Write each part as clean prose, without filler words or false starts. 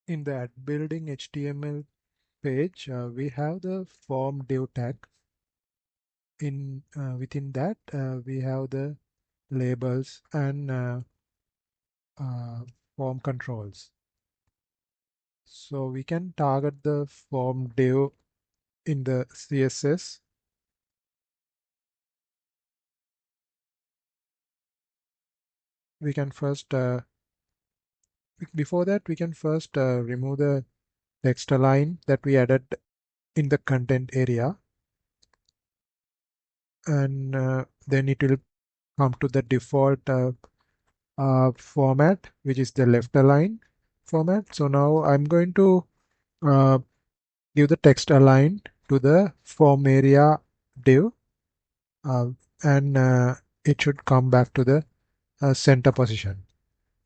In that building HTML page, we have the form div tag. In within that, we have the labels and uh, form controls. So we can target the form div in the CSS. We can first, before that, we can first remove the text align that we added in the content area, and then it will come to the default format, which is the left align format. So now I'm going to uh, give the text align to the form area div, uh, and it should come back to the center position.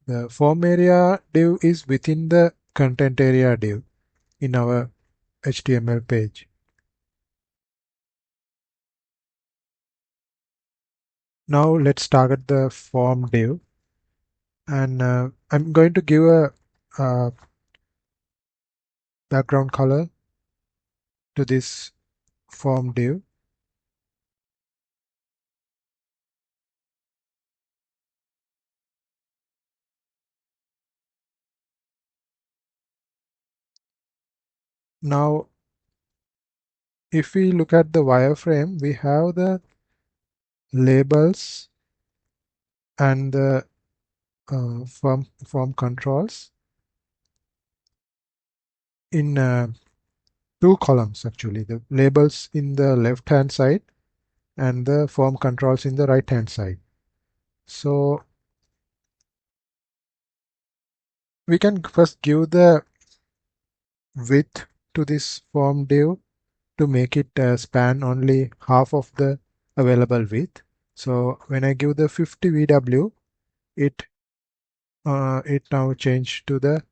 The form area div is within the content area div in our HTML page. Now let's target the form div, and I'm going to give a background color to this form div. Now if we look at the wireframe, we have the labels and the form controls in two columns actually. The labels in the left hand side and the form controls in the right hand side. So we can first give the width to this form div to make it span only half of the available width. So when I give the 50 VW, it now changed to the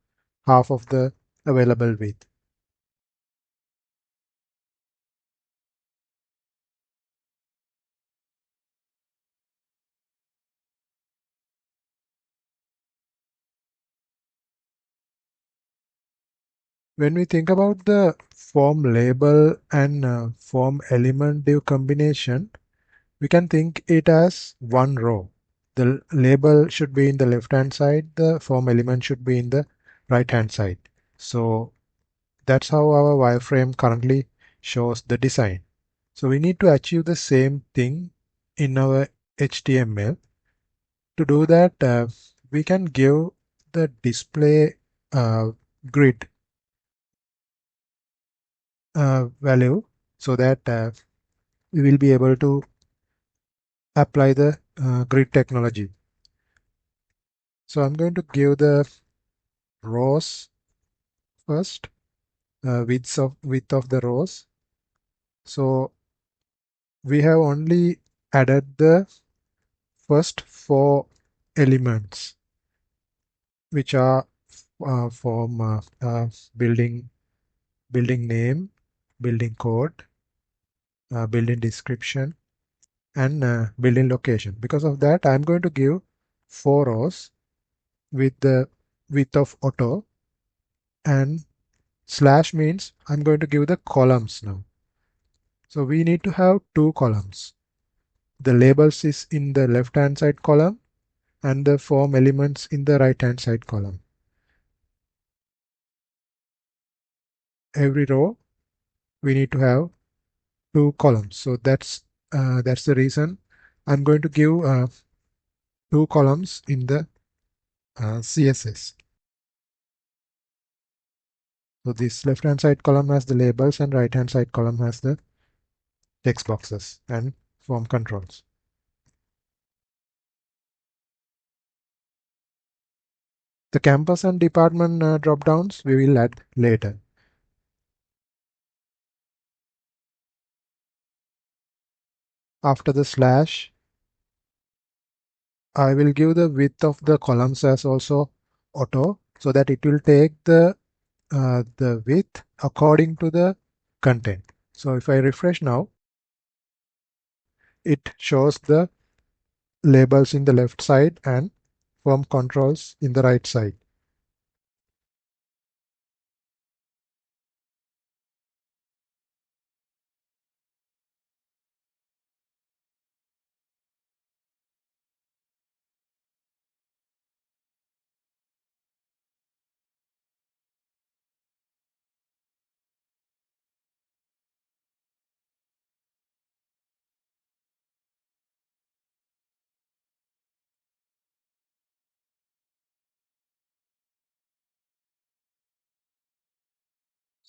half of the available width. When we think about the form label and form element div combination, we can think it as one row. The label should be in the left hand side, the form element should be in the right hand side. So that's how our wireframe currently shows the design. So we need to achieve the same thing in our HTML. To do that, we can give the display grid value so that we will be able to apply the grid technology. So I'm going to give the rows first, width of the rows. So we have only added the first four elements, which are from building name, building code, building description, and building location. Because of that, I'm going to give 4 rows with the width of auto, and slash means I'm going to give the columns now. So we need to have 2 columns. The labels is in the left hand side column and the form elements in the right hand side column. Every row we need to have 2 columns. So that's the reason I'm going to give 2 columns in the CSS. So this left hand side column has the labels and right hand side column has the text boxes and form controls. The campus and department drop downs we will add later. After the slash, I will give the width of the columns as also auto, so that it will take the width according to the content. So if I refresh now, it shows the labels in the left side and form controls in the right side.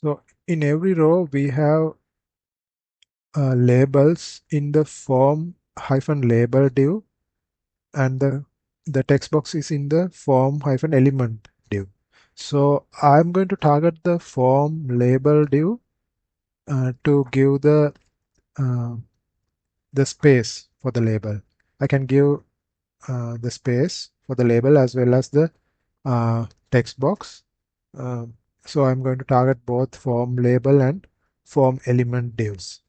So in every row, we have labels in the form hyphen label div, and the text box is in the form hyphen element div. So I'm going to target the form label div to give uh, the space for the label. I can give the space for the label as well as the text box. Uh, so I'm going to target both form label and form element divs.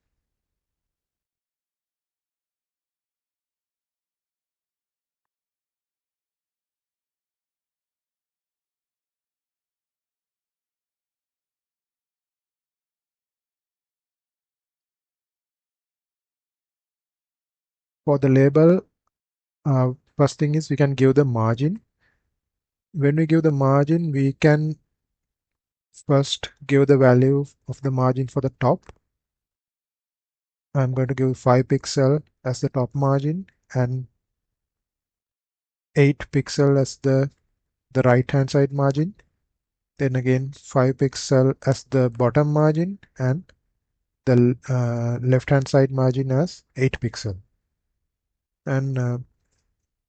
For the label, first thing is we can give the margin. When we give the margin, we can first give the value of the margin for the top. I'm going to give 5 pixel as the top margin and 8 pixel as the right hand side margin. Then again 5 pixel as the bottom margin and the left hand side margin as 8 pixel. And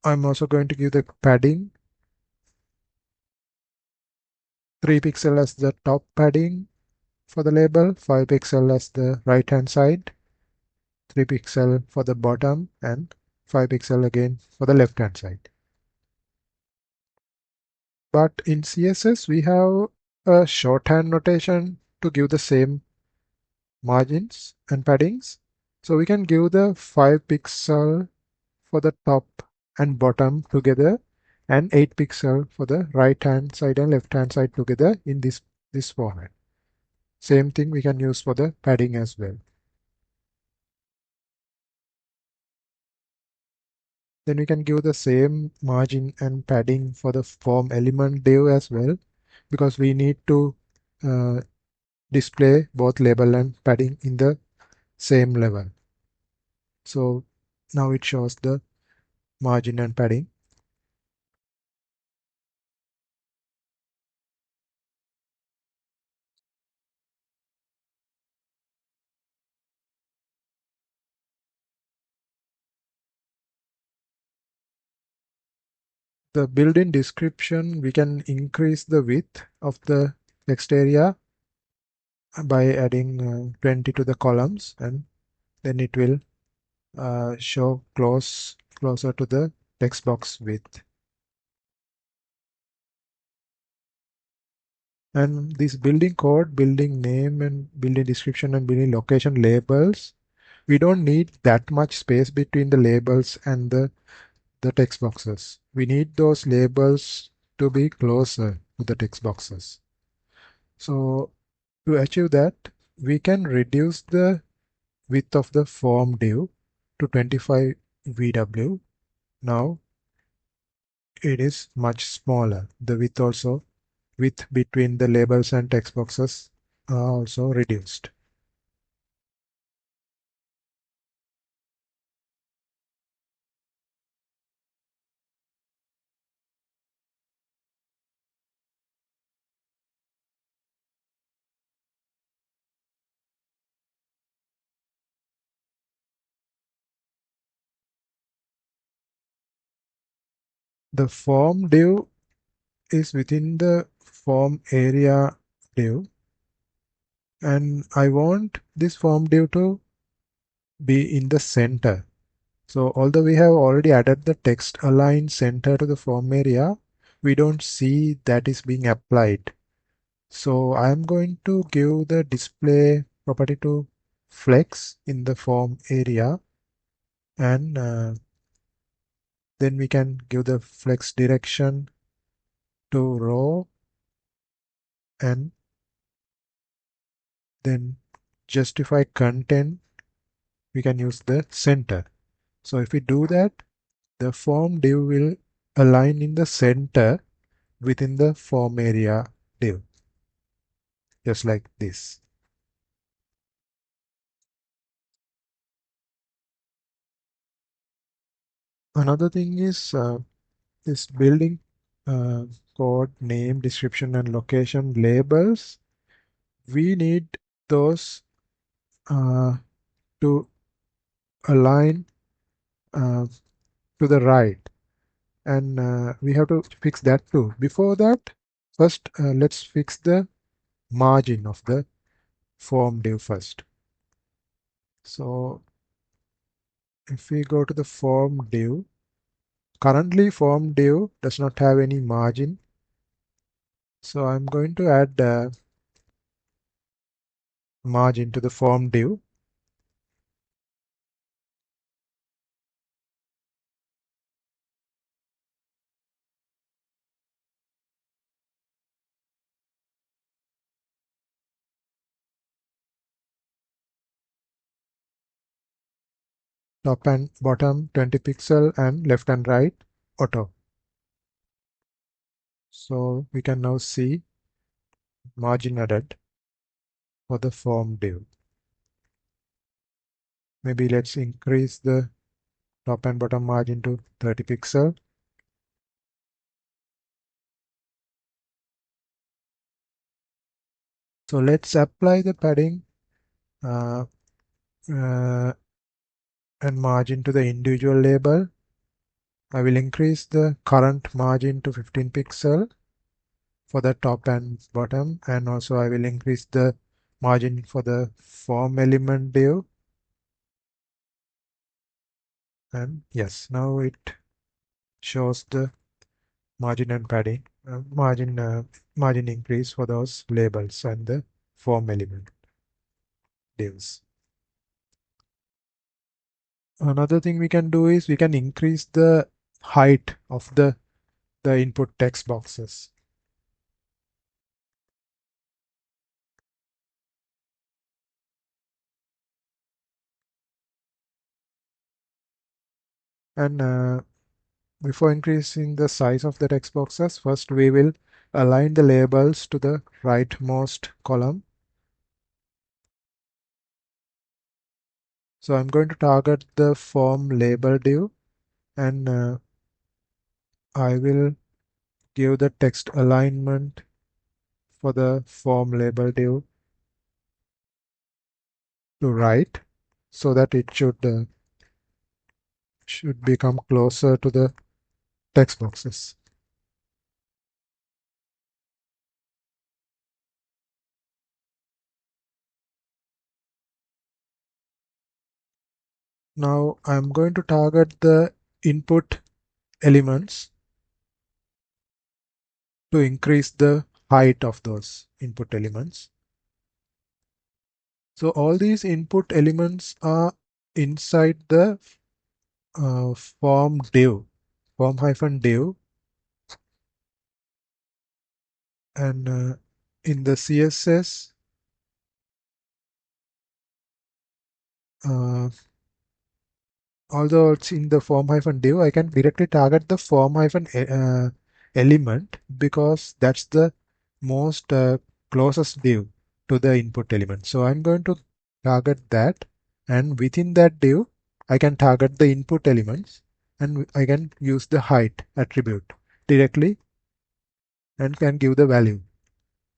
I'm also going to give the padding 3 pixel as the top padding for the label, 5 pixel as the right hand side, 3 pixel for the bottom, and 5 pixel again for the left hand side. But in CSS we have a shorthand notation to give the same margins and paddings. So we can give the 5 pixel for the top and bottom together and 8 pixel for the right hand side and left hand side together in this format. Same thing we can use for the padding as well. Then we can give the same margin and padding for the form element div as well, because we need to uh, display both label and padding in the same level. So now it shows the margin and padding. The built-in description, we can increase the width of the text area by adding 20 to the columns, and then it will show closer to the text box width. And this building code, building name and building description and building location labels, we don't need that much space between the labels and the text boxes. We need those labels to be closer to the text boxes. So to achieve that, we can reduce the width of the form div to 25 VW. Now it is much smaller. The width between the labels and text boxes are also reduced. The form div is within the form area div, and I want this form div to be in the center. So although we have already added the text align center to the form area, we don't see that is being applied. So I'm going to give the display property to flex in the form area, and then we can give the flex direction to row, and then justify content, we can use the center. So if we do that, the form div will align in the center within the form area div, just like this. Another thing is this building uh, code, name, description, and location labels. we need those to align to the right, and we have to fix that too. Before that, first let's fix the margin of the form div first. So if we go to the form div, currently form div does not have any margin, so I'm going to add margin to the form div. Top and bottom 20 pixel and left and right auto. So we can now see margin added for the form div. Maybe let's increase the top and bottom margin to 30 pixel. So let's apply the padding uh, uh, and margin to the individual label. I will increase the current margin to 15 pixel for the top and bottom, and also I will increase the margin for the form element div. And yes, now it shows the margin and padding margin increase for those labels and the form element divs. Another thing we can do is we can increase the height of the input text boxes. And before increasing the size of the text boxes, first we will align the labels to the rightmost column. So I'm going to target the form label div, and I will give the text alignment for the form label div to right, so that it should become closer to the text boxes. Now I'm going to target the input elements to increase the height of those input elements. So all these input elements are inside the form div, form-div, and in the CSS, uh, although it's in the form-div, I can directly target the form-element because that's the most closest div to the input element. So I'm going to target that, and within that div, I can target the input elements, and I can use the height attribute directly and can give the value.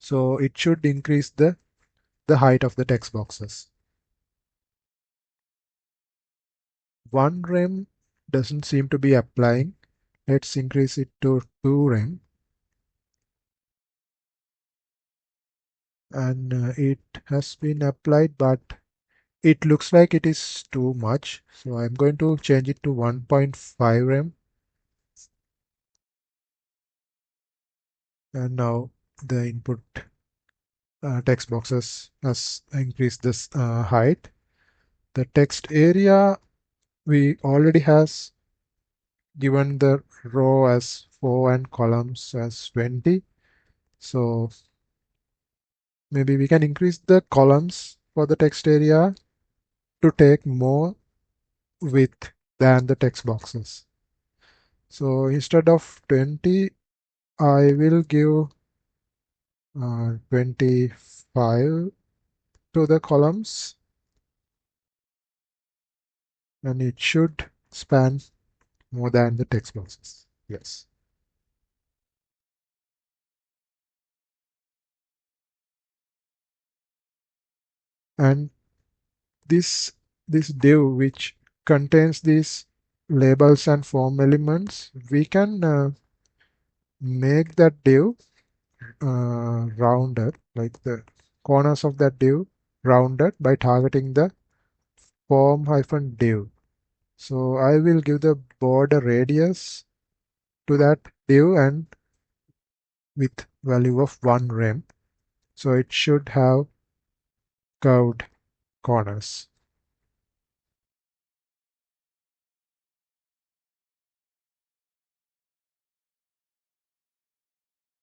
So it should increase the height of the text boxes. One rem doesn't seem to be applying. Let's increase it to 2 rem, and it has been applied, but it looks like it is too much. So I'm going to change it to 1.5 rem, and now the input text boxes has increased this height. The text area we already has given the row as 4 and columns as 20. So maybe we can increase the columns for the text area to take more width than the text boxes. So instead of 20, I will give 25 to the columns, and it should span more than the text boxes. Yes. And this div which contains these labels and form elements, we can make that div rounded, like the corners of that div rounded by targeting the form-div. So I will give the border radius to that div and with value of 1 rem. So it should have curved corners.